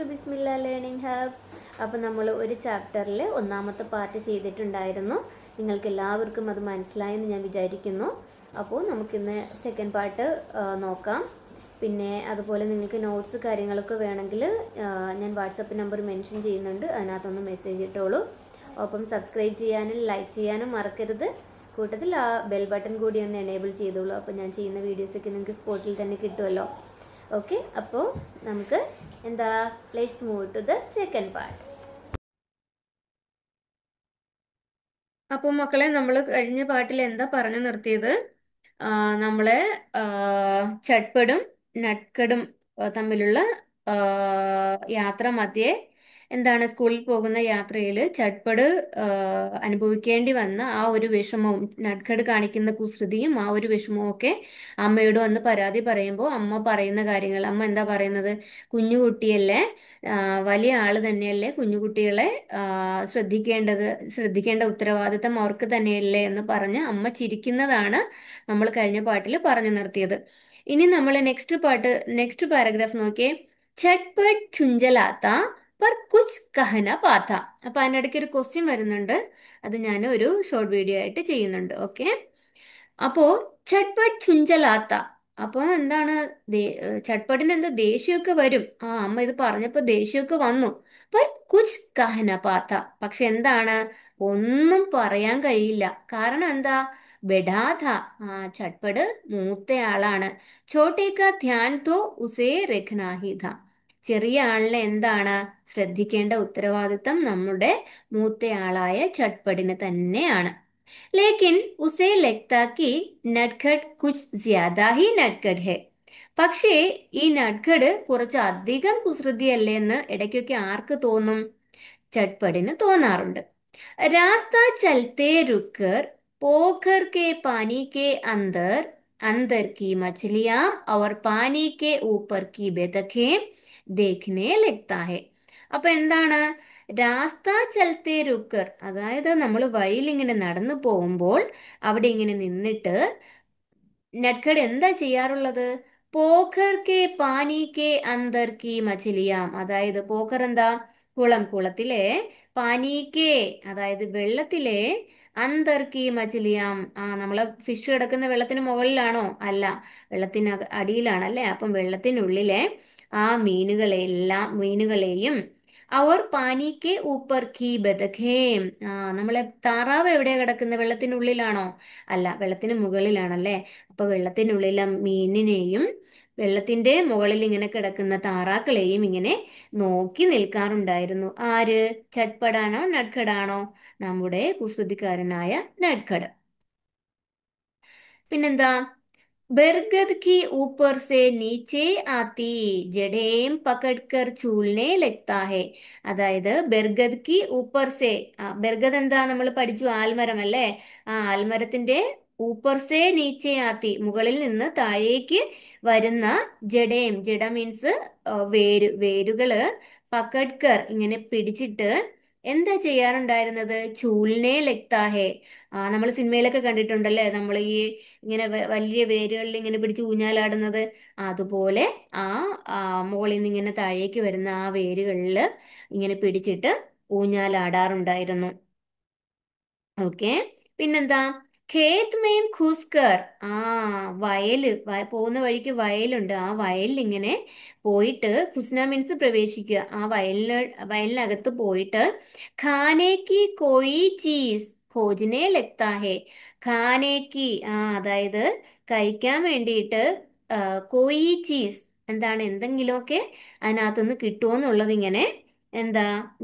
To Bismillah learning hub. അപ്പോൾ നമ്മൾ ഒരു ചാപ്റ്ററിൽ ഒന്നാമത്തെ പാർട്ട് ചെയ്തിട്ടുണ്ടായിരുന്നു. നിങ്ങൾക്ക് എല്ലാവർക്കും അത് മനസ്സിലായെന്ന് ഞാൻ വിചാരിക്കുന്നു. അപ്പോൾ നമുക്കിന്ന് സെക്കൻഡ് പാർട്ട് നോക്കാം. പിന്നെ അതുപോലെ നിങ്ങൾക്ക് നോട്ട്സ് കാര്യങ്ങളൊക്കെ വേണമെങ്കിൽ ഞാൻ വാട്സപ്പ് നമ്പർ മെൻഷൻ ചെയ്യുന്നുണ്ട്, അതിനകത്തൊന്ന് മെസ്സേജ് ഇട്ടോളൂ. ഒപ്പം സബ്സ്ക്രൈബ് ചെയ്യാനും ലൈക്ക് ചെയ്യാനും മറക്കരുത്. കൂട്ടത്തിൽ ആ ബെൽ ബട്ടൺ കൂടി ഒന്ന് എനേബിൾ ചെയ്തോളൂ. അപ്പോൾ ഞാൻ ചെയ്യുന്ന വീഡിയോസൊക്കെ നിങ്ങൾക്ക് സ്പോട്ടിൽ തന്നെ കിട്ടുമല്ലോ. ഓക്കെ, അപ്പോൾ നമുക്ക് let's move to the second part. അപ്പോൾ മക്കളെ, നമ്മൾ കഴിഞ്ഞ പാട്ടിൽ എന്താ പറഞ്ഞു നിർത്തിയത്? നമ്മളെ ചട്പടും നട്കടും തമ്മിലുള്ള യാത്ര മധ്യേ സ്കൂളിൽ പോകുന്ന യാത്രയിൽ ചട്പട് അനുഭവിക്കേണ്ടി വന്ന ആ ഒരു വിഷമവും നട്കട് കാണിക്കുന്ന കുസൃതിയും ആ ഒരു വിഷമവും ഒക്കെ അമ്മയോട് വന്ന് പരാതി പറയുമ്പോൾ അമ്മ പറയുന്ന കാര്യങ്ങൾ, അമ്മ എന്താ പറയുന്നത്? കുഞ്ഞുകുട്ടിയല്ലേ, വലിയ ആള് തന്നെയല്ലേ കുഞ്ഞുകുട്ടികളെ ശ്രദ്ധിക്കേണ്ട ഉത്തരവാദിത്തം അവർക്ക് തന്നെയല്ലേ എന്ന് പറഞ്ഞ് അമ്മ ചിരിക്കുന്നതാണ് നമ്മൾ കഴിഞ്ഞ പാട്ടിൽ പറഞ്ഞു നിർത്തിയത്. ഇനി നമ്മൾ നെക്സ്റ്റ് പാരഗ്രാഫ് നോക്കിയേ. ചട്പട്ട് ചുഞ്ചലാത്ത പർ കുച്ച് കഹന പാത്ത. അപ്പൊ അതിനിടയ്ക്ക് ഒരു ക്വസ്റ്റ്യൻ വരുന്നുണ്ട്, അത് ഞാൻ ഒരു ഷോർട്ട് വീഡിയോ ആയിട്ട് ചെയ്യുന്നുണ്ട്. ഓക്കെ, അപ്പോ ചട്പട്ട് ചുഞ്ചലാത്ത, അപ്പൊ എന്താണ്? ചട്പട്ടിന് എന്താ ദേഷ്യമൊക്കെ വരും. അമ്മ ഇത് പറഞ്ഞപ്പോ ദേഷ്യമൊക്കെ വന്നു. പർ കുച്ച് കഹന പാത്ത, പക്ഷെ എന്താണ്? ഒന്നും പറയാൻ കഴിയില്ല. കാരണം എന്താ? ബെഡാഥ, ചട്പട് മൂത്തയാളാണ്. ചോട്ടേക്ക ധ്യാൻ തോ ഉസേ രഖ്നാഹി ഥ, ചെറിയ ആളിനെ ശ്രദ്ധിക്കേണ്ട ഉത്തരവാദിത്തം നമ്മുടെ മൂത്തയാളായ ചട്പടിന് തന്നെയാണ്. ലേക്കിൻ ഉസേ ലഗ്താ കി നട്ഖട് കുച്ച് ജ്യാദാ ഹി നട്ഖട് ഹെ, പക്ഷേ ഈ നട്ഖട് കുറച്ച് അധികം കുസൃതിയല്ലേ എന്ന് ഇടയ്ക്കൊക്കെ ആർക്ക് തോന്നും? ചട്പടിന് തോന്നാറുണ്ട്. രാസ്ത ചലത്തെ രുക്കർ പോഖർ കെ പാനി കെ അന്തർ अंदर की मछलियां और पानी के ऊपर की बेतखें देखने लगता है. അപ്പൊ എന്താണ്? രാസ്ത ചലത്തെ രുക്കർ, അതായത് നമ്മൾ വഴിയിൽ ഇങ്ങനെ നടന്നു പോകുമ്പോൾ അവിടെ ഇങ്ങനെ നിന്നിട്ട് നട്കട് എന്താ ചെയ്യാറുള്ളത്? പോഖർ കെ പാനി കെ അന്തർ കി മച്ചിലിയാം, അതായത് പോഖർ എന്താ? കുളം, കുളത്തിലെ പാനി കെ, അതായത് വെള്ളത്തിലെ അന്തർ കി മച്ചിലിയാം, നമ്മളെ ഫിഷ് കിടക്കുന്ന വെള്ളത്തിന് മുകളിലാണോ? അല്ല, വെള്ളത്തിന് അടിയിലാണ് അല്ലേ. അപ്പം വെള്ളത്തിനുള്ളിലെ ആ മീനുകളെയും അവർ പാനിക്ക് ഊപ്പർ കി ബതഖേം, നമ്മളെ താറാവ് എവിടെയാ കിടക്കുന്നത്? വെള്ളത്തിനുള്ളിലാണോ? അല്ല, വെള്ളത്തിന് മുകളിലാണല്ലേ. അപ്പൊ വെള്ളത്തിനുള്ളിലെ മീനിനെയും വെള്ളത്തിന്റെ മുകളിൽ ഇങ്ങനെ കിടക്കുന്ന താറാക്കളെയും ഇങ്ങനെ നോക്കി നിൽക്കാറുണ്ടായിരുന്നു. ആര്? ചട്പടാണോ നട്ഖടാണോ? നമ്മുടെ കുസൃതിക്കാരനായ നട്ഖട്. പിന്നെന്താ? बरगद की ऊपर से नीचे आती जड़ें पकड़कर झूलने लगता है. അതായത് ബർഗദ് കി ഊപ്പർ സേ, ബർഗദ് എന്താ? നമ്മൾ പഠിച്ചു, ആൽമരം അല്ലേ. ആൽമരത്തിന്റെ ഊപ്പർ സേ നീച്ചെ ആത്തി, മുകളിൽ നിന്ന് താഴേക്ക് വരുന്ന ജഡേം, ജഡ മീൻസ് വേരുകള്, പക്കഡ്കർ ഇങ്ങനെ പിടിച്ചിട്ട് എന്താ ചെയ്യാറുണ്ടായിരുന്നത്? ചൂലിനെ ലക്താഹേ, നമ്മൾ സിനിമയിലൊക്കെ കണ്ടിട്ടുണ്ടല്ലേ, നമ്മൾ ഈ ഇങ്ങനെ വലിയ വേരുകളിൽ ഇങ്ങനെ പിടിച്ച് ഊഞ്ഞാലാടുന്നത്. അതുപോലെ ആ മുകളിൽ നിന്ന് ഇങ്ങനെ താഴേക്ക് വരുന്ന ആ വേരുകളിൽ ഇങ്ങനെ പിടിച്ചിട്ട് ഊഞ്ഞാലാടാറുണ്ടായിരുന്നു. ഓക്കെ, പിന്നെന്താ? ഖേത് മേം ഖുസ്കർ, പോകുന്ന വഴിക്ക് വയലുണ്ട്. ആ വയലിൽ ഇങ്ങനെ പോയിട്ട്, ഖുസ്ന മീൻസ് പ്രവേശിക്കുക, ആ വയലിനകത്ത് പോയിട്ട് ഖാനേക്ക് കോയി ചീസ് ഖോജിനെ ലഗ്താ ഹേ. ഖാനേക്ക്, അതായത് കഴിക്കാൻ വേണ്ടിയിട്ട് കോയി ചീസ്, എന്തെങ്കിലുമൊക്കെ അതിനകത്തുനിന്ന് കിട്ടുമോന്നുള്ളത് ഇങ്ങനെ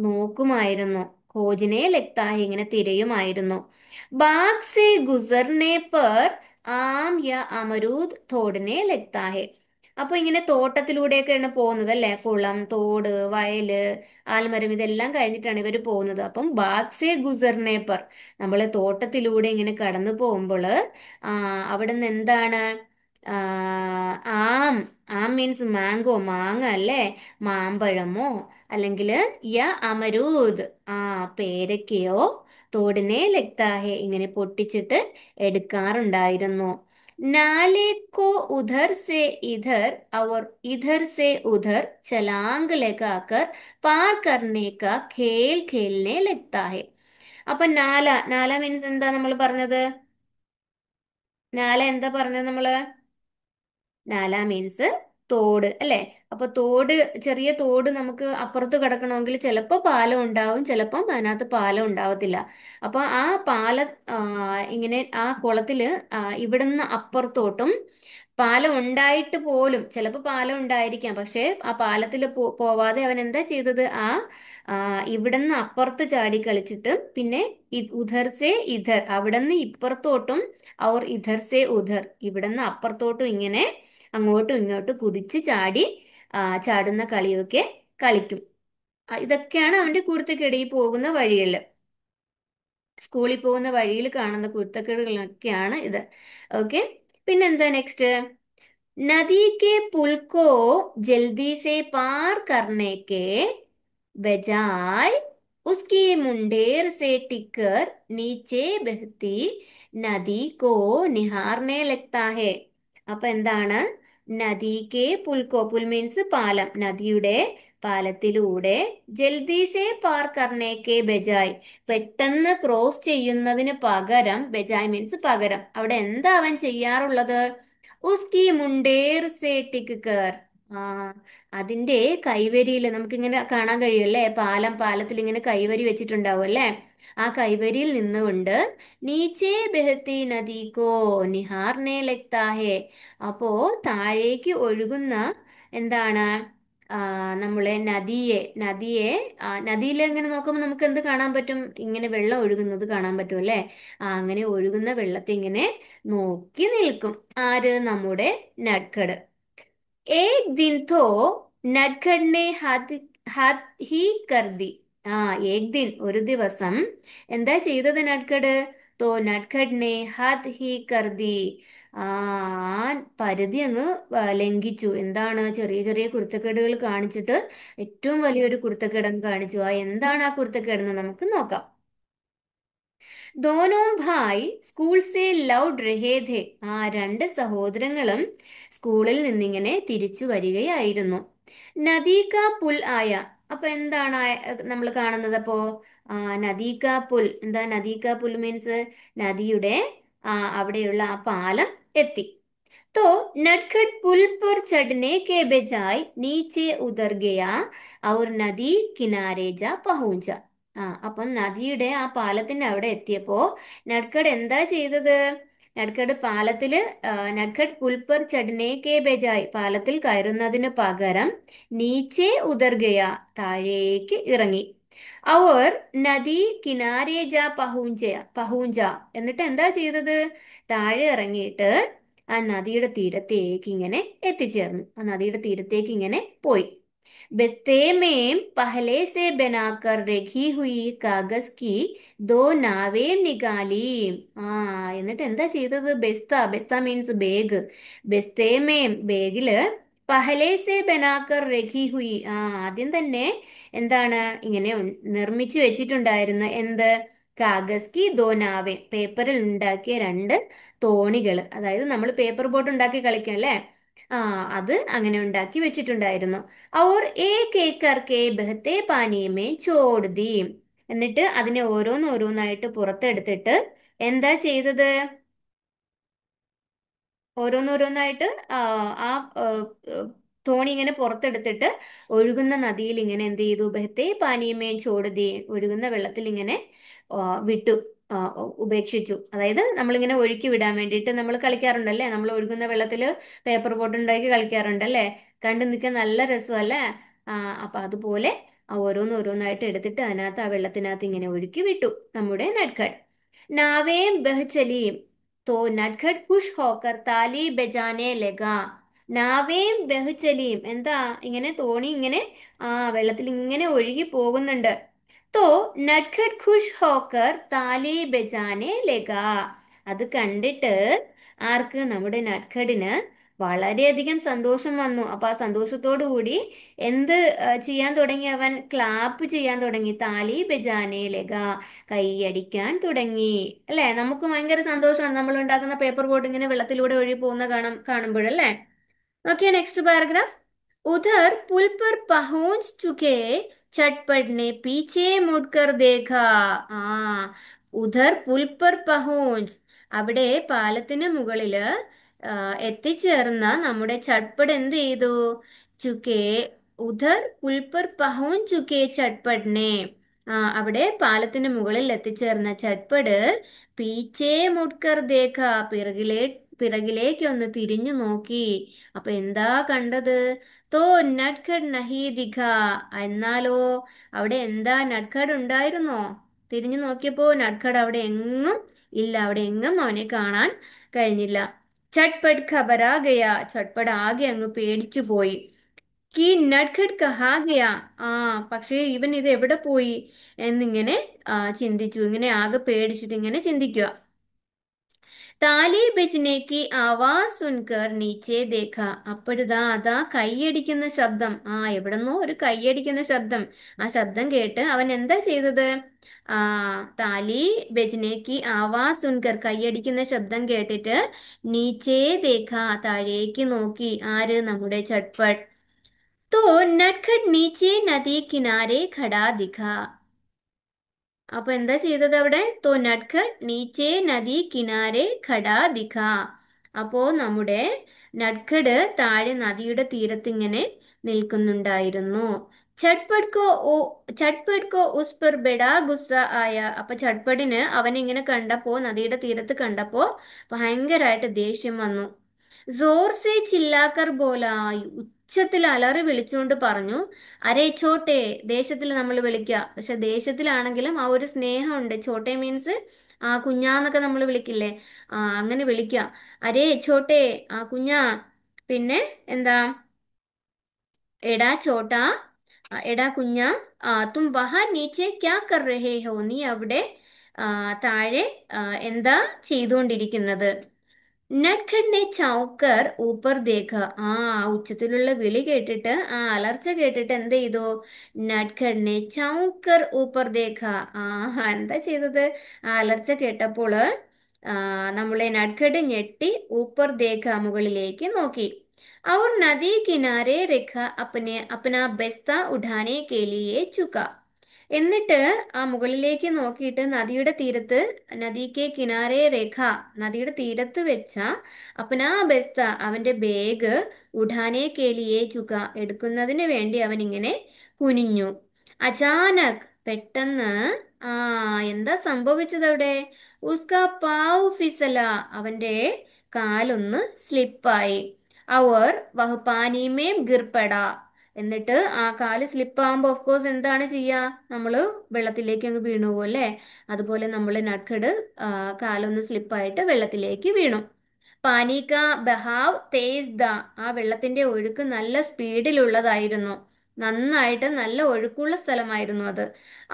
നോക്കുമായിരുന്നു. ഖോജിനെ ലഗ്താഹി, ഇങ്ങനെ തിരയുമായിരുന്നു. ബാഗ് സെ ഗുസർനെ പർ ആം യ അമരൂദ് തോടനെ ലഗ്താഹെ. അപ്പൊ ഇങ്ങനെ തോട്ടത്തിലൂടെയൊക്കെയാണ് പോകുന്നത് അല്ലെ. കുളം, തോട്, വയല്, ആൽമരം, ഇതെല്ലാം കഴിഞ്ഞിട്ടാണ് ഇവർ പോകുന്നത്. അപ്പം ബാഗ് സെ ഗുസർനെ പർ, നമ്മൾ തോട്ടത്തിലൂടെ ഇങ്ങനെ കടന്നു പോകുമ്പോൾ അവിടെ നിന്ന് ആം, ആം മീൻസ് മാംഗോ, മാങ്ങ അല്ലേ, മാമ്പഴമോ അല്ലെങ്കിൽ യ അമരൂദ്, പേരക്കയോ തോടിനെ ലഗ്താഹെ ഇങ്ങനെ പൊട്ടിച്ചിട്ട് എടുക്കാറുണ്ടായിരുന്നു. नाले को उधर से इधर और इधर से उधर छलांग लगाकर पार करने का खेल खेलने लगता है. അപ്പൊ നാല നാല മീൻസ് എന്താ നമ്മൾ പറഞ്ഞത്? നാല എന്താ പറഞ്ഞത് നമ്മള്? നാല മീൻസ് തോട് അല്ലെ? അപ്പൊ തോട്, ചെറിയ തോട് നമുക്ക് അപ്പുറത്ത് കിടക്കണമെങ്കിൽ ചിലപ്പോൾ പാലം ഉണ്ടാവും, ചിലപ്പം അതിനകത്ത് പാലം ഉണ്ടാവത്തില്ല. അപ്പൊ ആ പാല ആ, ഇങ്ങനെ ആ കുളത്തില് ഇവിടുന്ന് അപ്പുറത്തോട്ടും പാലം ഉണ്ടായിട്ട് പോലും, ചിലപ്പോൾ പാലം ഉണ്ടായിരിക്കാം, പക്ഷേ ആ പാലത്തിൽ പോവാതെ അവൻ എന്താ ചെയ്തത്? ആ, ഇവിടുന്ന് അപ്പുറത്ത് ചാടി കളിച്ചിട്ട് പിന്നെ ഉധർ സേ ഇധർ, അവിടുന്ന് ഇപ്പുറത്തോട്ടും, ഔർ ഇധർ സേ ഉധർ, ഇവിടുന്ന് അപ്പുറത്തോട്ടും ഇങ്ങനെ അങ്ങോട്ടും ഇങ്ങോട്ടും കുതിച്ച് ചാടി ചാടുന്ന കളിയൊക്കെ കളിക്കും. ഇതൊക്കെയാണ് അവന്റെ കുരുത്തക്കേടിൽ പോകുന്ന വഴികളിൽ, സ്കൂളിൽ പോകുന്ന വഴിയിൽ കാണുന്ന കുരുത്തക്കേടുകളൊക്കെയാണ് ഇത്. ഓക്കെ, പിന്നെന്താ നെക്സ്റ്റ്? नदी के पुल को जल्दी से पार करने के बजाय उसकी मुंडेर से टिककर नीचे बहती നദി കോ നിഹാർനെ ലഗ്താ ഹെ. അപ്പൊ എന്താണ്? നദിക്ക് പുൽക്കോ, പുൽ മീൻസ് പാലം, നദിയുടെ പാലത്തിലൂടെ ജൽദി സേ പാർ കർണേക്കെ ബജായ്, പെട്ടെന്ന് ക്രോസ് ചെയ്യുന്നതിന് പകരം, ബജായ് മീൻസ് പകരം, അവിടെ എന്താ അവൻ ചെയ്യാറുള്ളത്? ഉസ്കി മുണ്ടേർ സേ ടിക് കർ, ആ അതിന്റെ കൈവരിയിൽ നമുക്കിങ്ങനെ കാണാൻ കഴിയുമല്ലേ, പാലത്തിൽ ഇങ്ങനെ കൈവരി വെച്ചിട്ടുണ്ടാവും അല്ലേ? ആ കൈവരിയിൽ നിന്നുകൊണ്ട് നീച്ചേ ബെഹത്തി നദി കോ നിഹാർനെ ലഗ്താ ഹെ, അപ്പോ താഴേക്ക് ഒഴുകുന്ന എന്താണ്, നമ്മളെ നദിയെ നദിയിൽ ഇങ്ങനെ നോക്കുമ്പോൾ നമുക്ക് എന്ത് കാണാൻ പറ്റും? ഇങ്ങനെ വെള്ളം ഒഴുകുന്നത് കാണാൻ പറ്റും അല്ലേ? അങ്ങനെ ഒഴുകുന്ന വെള്ളത്തെ ഇങ്ങനെ നോക്കി നിൽക്കും ആര്? നമ്മുടെ നട്കട്. एक दिन तो നട്കഡ് ने हाथ ही कर दी. ആ ഏക് ദിൻ, ഒരു ദിവസം എന്താ ചെയ്തത് നട്കഡ്? തോ നട്കഡ് ഹാത്ത് ഹി കർദി, ആ പരിധി അങ്ങ് ലംഘിച്ചു. എന്താണ്? ചെറിയ ചെറിയ കുരുത്തക്കേടുകൾ കാണിച്ചിട്ട് ഏറ്റവും വലിയൊരു കുരുത്തക്കേടം കാണിച്ചു. എന്താണ് ആ കുരുത്തക്കേടെന്ന് നമുക്ക് നോക്കാം. ദോനോ ഭായ് സ്കൂൾ സേ ലൗഡ് രഹേ ഥേ, ആ രണ്ട് സഹോദരങ്ങളും സ്കൂളിൽ നിന്നിങ്ങനെ തിരിച്ചു വരികയായിരുന്നു. നദീക പുൽ ആയ, അപ്പൊ എന്താണ് നമ്മൾ കാണുന്നത്? അപ്പോ നദീക പുൽ, എന്താ നദീക പുൽ മീൻസ്? നദിയുടെ അവിടെയുള്ള ആ പാലം എത്തി. तो नटखट पुल पर चढ़ने के बजाय नीचे उतर गया और നദി കിനാരെ ജാ പഹൂഞ്ച. അപ്പം നദിയുടെ ആ പാലത്തിന്റെ അവിടെ എത്തിയപ്പോ നട്കഡ് എന്താ ചെയ്തത്? നട്കഡ് പാലത്തില് നട്കഡ് പുൽ പർ ചढ़ने के ബജായ്, പാലത്തിൽ കയറുന്നതിന് പകരം നീച്ചെ ഉതർ ഗയ, താഴേക്ക് ഇറങ്ങി. അവർ നദി കിനാരെ ജാ പഹൂഞ്ച, എന്നിട്ട് എന്താ ചെയ്തത്? താഴെ ഇറങ്ങിയിട്ട് ആ നദിയുടെ തീരത്തേക്ക് ഇങ്ങനെ എത്തിച്ചേർന്നു, ആ നദിയുടെ തീരത്തേക്ക് ഇങ്ങനെ പോയി. ബസ്തേ മേം പഹലെ സെ ബനാക്കർ രഖി ഹുയി കാഗസ് കി ദോ നാവേം നികാലീം. ആ എന്നിട്ട് എന്താ ചെയ്തത്? ബെസ്ത മീൻസ് ബാഗ്. ബസ്തേ മേം ബാഗില് പഹലെ സെ ബനാക്കർ രഖി ഹുയി, ആദ്യം തന്നെ എന്താണ് ഇങ്ങനെ നിർമ്മിച്ചു വെച്ചിട്ടുണ്ടായിരുന്ന എന്ത്? കാഗസ് കി ദോ നാവേ, പേപ്പറിൽ ഉണ്ടാക്കിയ രണ്ട് തോണികൾ, അതായത് നമ്മൾ പേപ്പർ ബോട്ട് ഉണ്ടാക്കി കളിക്കാം അല്ലേ? ആ അത് അങ്ങനെ ഉണ്ടാക്കി വെച്ചിട്ടുണ്ടായിരുന്നു. Our Ek Ek Karke ബഹത്തെ പാനിയെ may ചോട് ദീ, എന്നിട്ട് അതിനെ ഓരോന്നോരോന്നായിട്ട് പുറത്തെടുത്തിട്ട് എന്താ ചെയ്തത്? ഓരോന്നോരോന്നായിട്ട് ആ ആ ആ, തോണി ഇങ്ങനെ പുറത്തെടുത്തിട്ട് ഒഴുകുന്ന നദിയിൽ ഇങ്ങനെ എന്ത് ചെയ്തു? ബഹത്തെ പാനീയമേ ചോടുതി, ഒഴുകുന്ന വെള്ളത്തിൽ ഇങ്ങനെ ആ, വിട്ടു, ഉപേക്ഷിച്ചു. അതായത് നമ്മളിങ്ങനെ ഒഴുക്കി വിടാൻ വേണ്ടിയിട്ട് നമ്മൾ കളിക്കാറുണ്ടല്ലേ, നമ്മൾ ഒഴുകുന്ന വെള്ളത്തിൽ പേപ്പർ ബോട്ട് ഉണ്ടാക്കി കളിക്കാറുണ്ടല്ലേ? കണ്ടു നിൽക്കാൻ നല്ല രസമല്ലേ? ആ അപ്പൊ അതുപോലെ ഓരോന്നോരോന്നായിട്ട് എടുത്തിട്ട് അതിനകത്ത് ആ വെള്ളത്തിനകത്ത് ഇങ്ങനെ ഒഴുക്കി വിട്ടു നമ്മുടെ നട്കഡ്. നാവേം ബഹ്ചലിയും तो നട്ഖട്ട് ഖുഷ് ഹോക്കർ താലി ബജാനെ ലഗ. നാവേം ബഹുചലിയും, എന്താ ഇങ്ങനെ തോണി ഇങ്ങനെ വെള്ളത്തിൽ ഇങ്ങനെ ഒഴുകി പോകുന്നുണ്ട്. തോ നട്ഖട്ട് ഖുഷ് ഹോക്കർ താലി ബജാനെ ലഗ, അത് കണ്ടിട്ട് ആർക്ക്? നമ്മുടെ നട്ഖടിന് വളരെയധികം സന്തോഷം വന്നു. അപ്പൊ ആ സന്തോഷത്തോടു കൂടി എന്ത് ചെയ്യാൻ തുടങ്ങി? അവൻ ക്ലാപ്പ് ചെയ്യാൻ തുടങ്ങി. താലി ബജാനെ ലഗ, കൈയടിക്കാൻ തുടങ്ങി. അല്ലെ? നമുക്ക് ഭയങ്കര സന്തോഷമാണ് നമ്മൾ ഉണ്ടാക്കുന്ന പേപ്പർ ബോട്ട് ഇങ്ങനെ വെള്ളത്തിലൂടെ ഒഴുകി പോകുന്ന കാണുമ്പോഴല്ലേ. Okay next paragraph. उधर पुल पर पहुंच चुके चटपट ने पीछे मुड़कर देखा. ആ ഉധർ പുൽ പർ പഹൂഞ്ച്, അവിടെ പാലത്തിന് മുകളില് എത്തിച്ചേർന്ന നമ്മുടെ ചട്പട് എന്ത് ചെയ്തു? ചുക്കേ, ഉധർ പുൽ പർ പഹൂഞ്ച് ചുക്കേ ചട്പടിനെ, അവിടെ പാലത്തിന് മുകളിൽ എത്തിച്ചേർന്ന ചട്പട് പീച്ചേ മുട്കർ ദേഖ, പിറകിലേക്ക് ഒന്ന് തിരിഞ്ഞു നോക്കി. അപ്പൊ എന്താ കണ്ടത്? തോ നട്ഖഡ് നഹി ദിഖ, എന്നാലോ അവിടെ എന്താ, നട്ഖഡ് ഉണ്ടായിരുന്നോ? തിരിഞ്ഞു നോക്കിയപ്പോ നട്ഖഡ് അവിടെ എങ്ങും ഇല്ല, അവിടെ എങ്ങും അവനെ കാണാൻ കഴിഞ്ഞില്ല. ചട്പട് ഖബരാ ഗയ, ചട്പട് ആകെ അങ്ങ് പേടിച്ചു പോയി. കി നട്ഖഡ് കഹാ ഗയ, ആ പക്ഷേ ഇവൻ ഇത് എവിടെ പോയി എന്നിങ്ങനെ ചിന്തിച്ചു. ഇങ്ങനെ ആകെ പേടിച്ചിട്ട് ഇങ്ങനെ ചിന്തിക്കുക. താലി ബജ്നേക്ക് ആവാസ് സുൻകർ നീച്ചെ ദേഖ, അപ്പോഴിതാ അതാ കൈയടിക്കുന്ന ശബ്ദം. എവിടെന്നോ ഒരു കൈയടിക്കുന്ന ശബ്ദം. ആ ശബ്ദം കേട്ട് അവൻ എന്താ ചെയ്തത്? ആ താലി ബജ്നേക്ക് ആവാസ് സുൻകർ, കൈയടിക്കുന്ന ശബ്ദം കേട്ടിട്ട് നീച്ചേ ദേഖ, താഴേക്ക് നോക്കി. ആര്? നമ്മുടെ ചട്പട്ട്. तो नटखट नीचे नदी किनारे खड़ा दिखा. അപ്പൊ എന്താ ചെയ്തത് അവിടെ? തോ നട്ഖഡ് നീച്ചേ നദി കിനാരെ ഖടാ ദിഖ. അപ്പോ നമ്മുടെ നട്ഖഡ് താഴെ നദിയുടെ തീരത്ത് ഇങ്ങനെ നിൽക്കുന്നുണ്ടായിരുന്നു. ചട്പട് കോ ഓ ചട്പട് കോ ഉസ് പർ ബഡാ ഗുസ്സ ആയ, അപ്പൊ ചട്പടിന് അവനിങ്ങനെ കണ്ടപ്പോ, നദിയുടെ തീരത്ത് കണ്ടപ്പോ ഭയങ്കരമായിട്ട് ദേഷ്യം വന്നു. ജോർ സെ ചില്ലാക്കർ ബോലായി, ഉച്ചത്തിൽ അലറി വിളിച്ചുകൊണ്ട് പറഞ്ഞു. അരേ ചോട്ടെ, ദേശത്തിൽ നമ്മൾ വിളിക്കുക, പക്ഷെ ദേശത്തിലാണെങ്കിലും ആ ഒരു സ്നേഹമുണ്ട്. ചോട്ടെ മീൻസ് കുഞ്ഞാന്നൊക്കെ നമ്മൾ വിളിക്കില്ലേ, അങ്ങനെ വിളിക്കുക. അരേ ചോട്ടെ, കുഞ്ഞാ. പിന്നെ എന്താ? എടാ ചോട്ടാ, എടാ കുഞ്ഞാ, തും വഹാ നീച്ചെ ക്യാ കർ രഹേ ഹോ, നീ അവിടെ താഴെ എന്താ ചെയ്തുകൊണ്ടിരിക്കുന്നത്? നട്ഖഡിനെ ചൗക്കർ ഊപ്പർ ദേഖ, ആ ഉച്ചത്തിലുള്ള വിളി കേട്ടിട്ട്, അലർച്ച കേട്ടിട്ട് എന്ത് ചെയ്തു? നട്ഖഡിനെ ചൗക്കർ ഊപ്പർ ദേഖ, എന്താ ചെയ്തത്? അലർച്ച കേട്ടപ്പോൾ നമ്മളെ നട്ഖഡ് ഞെട്ടി ഊപ്പർ ദേഖ, മുകളിലേക്ക് നോക്കി. और नदी किनारे रेखा अपने अपना ബസ്ത ഉഠാനെ കെ ലിയെ ചുക, എന്നിട്ട് ആ മുകളിലേക്ക് നോക്കിയിട്ട് നദിയുടെ തീരത്ത്, നദിക്ക് കിനാരെ രേഖ, നദിയുടെ തീരത്ത് വെച്ച അപ്പനാ ബസ്ത, അവന്റെ ബാഗ്, ഉഠാനെ കേലിയെ ചുക, എടുക്കുന്നതിന് വേണ്ടി അവൻ ഇങ്ങനെ കുനിഞ്ഞു. അചാനക്, പെട്ടെന്ന് ആ എന്താ സംഭവിച്ചത് അവിടെ? ഉസ്ക പാവ് ഫിസല, അവന്റെ കാലൊന്ന് സ്ലിപ്പായി. അവർ വഹ് പാനിമേം ഗിർപട, എന്നിട്ട് ആ കാല് സ്ലിപ്പ് ആകുമ്പോൾ ഓഫ് കോഴ്സ് എന്താണ് ചെയ്യുക? നമ്മൾ വെള്ളത്തിലേക്ക് അങ്ങ് വീണു പോകും അല്ലേ? അതുപോലെ നമ്മൾ നട്ഖഡ് കാലൊന്ന് സ്ലിപ്പായിട്ട് വെള്ളത്തിലേക്ക് വീണു. പാനിക ബഹാവ് തേസ് ദ, ആ വെള്ളത്തിന്റെ ഒഴുക്ക് നല്ല സ്പീഡിലുള്ളതായിരുന്നു. നന്നായിട്ട് നല്ല ഒഴുക്കുള്ള സ്ഥലമായിരുന്നു അത്.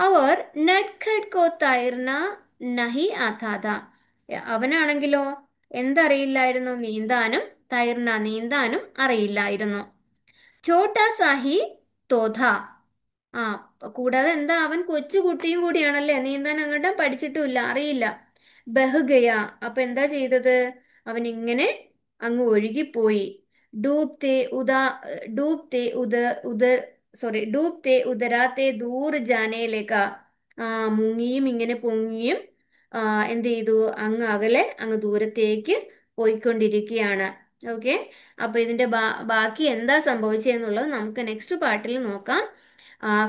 അവർ നട്ഖഡ് കോ തൈർന നഹി ആഥാത, അവനാണെങ്കിലോ എന്തറിയില്ലായിരുന്നു? നീന്താനും, തൈർന നീന്താനും അറിയില്ലായിരുന്നു. ചോട്ടാ സാഹി തോധ, ആ കൂടാതെ എന്താ, അവൻ കൊച്ചു കുട്ടിയും കൂടിയാണല്ലേ, നീന്താൻ അങ്ങോട്ട് പഠിച്ചിട്ടുമില്ല, അറിയില്ല. ബഹുഗയ, അപ്പൊ എന്താ ചെയ്തത്? അവൻ ഇങ്ങനെ അങ്ങ് ഒഴുകിപ്പോയി. ഡൂബ്തേ ഉദാ ഡൂബ്തേ ഉദ ഉദർ സോറി ഡൂബ്തേ ഉദരാത്തെ ദൂർ ജാനേലേക്ക, മുങ്ങിയും ഇങ്ങനെ പൊങ്ങിയും എന്ത് ചെയ്തു? അങ്ങ് അകലെ, അങ്ങ് ദൂരത്തേക്ക് പോയിക്കൊണ്ടിരിക്കുകയാണ്. ഓക്കെ, അപ്പൊ ഇതിന്റെ ബാക്കി എന്താ സംഭവിച്ചതെന്നുള്ളത് നമുക്ക് നെക്സ്റ്റ് പാർട്ടിൽ നോക്കാം.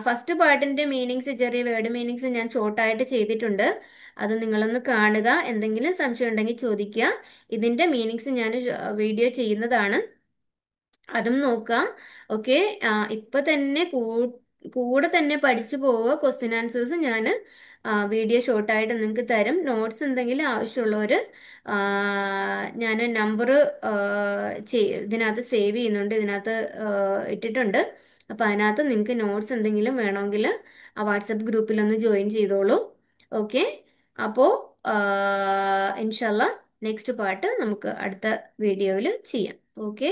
ഫസ്റ്റ് പാർട്ടിന്റെ മീനിങ്സ്, ചെറിയ വേർഡ് മീനിങ്സ് ഞാൻ ഷോർട്ടായിട്ട് ചെയ്തിട്ടുണ്ട്. അത് നിങ്ങളൊന്ന് കാണുക. എന്തെങ്കിലും സംശയം ഉണ്ടെങ്കിൽ ചോദിക്കുക. ഇതിന്റെ മീനിങ്സ് ഞാൻ വീഡിയോ ചെയ്യുന്നതാണ്, അതും നോക്കാം. ഓക്കെ, ഇപ്പൊ തന്നെ കൂടെ തന്നെ പഠിച്ചു പോവുക. ക്വസ്റ്റ്യൻ ആൻസേഴ്സ് ഞാൻ വീഡിയോ ഷോർട്ടായിട്ട് നിങ്ങൾക്ക് തരും. നോട്ട്സ് എന്തെങ്കിലും ആവശ്യമുള്ളവർ, ഞാൻ നമ്പർ ഇതിനകത്ത് സേവ് ചെയ്യുന്നുണ്ട്, ഇതിനകത്ത് ഇട്ടിട്ടുണ്ട്. അപ്പോൾ അതിനകത്ത് നിങ്ങൾക്ക് നോട്ട്സ് എന്തെങ്കിലും വേണമെങ്കിൽ ആ വാട്സപ്പ് ഗ്രൂപ്പിലൊന്ന് ജോയിൻ ചെയ്തോളൂ. ഓക്കെ, അപ്പോൾ ഇൻഷാല്ല നെക്സ്റ്റ് പാർട്ട് നമുക്ക് അടുത്ത വീഡിയോയിൽ ചെയ്യാം. ഓക്കെ.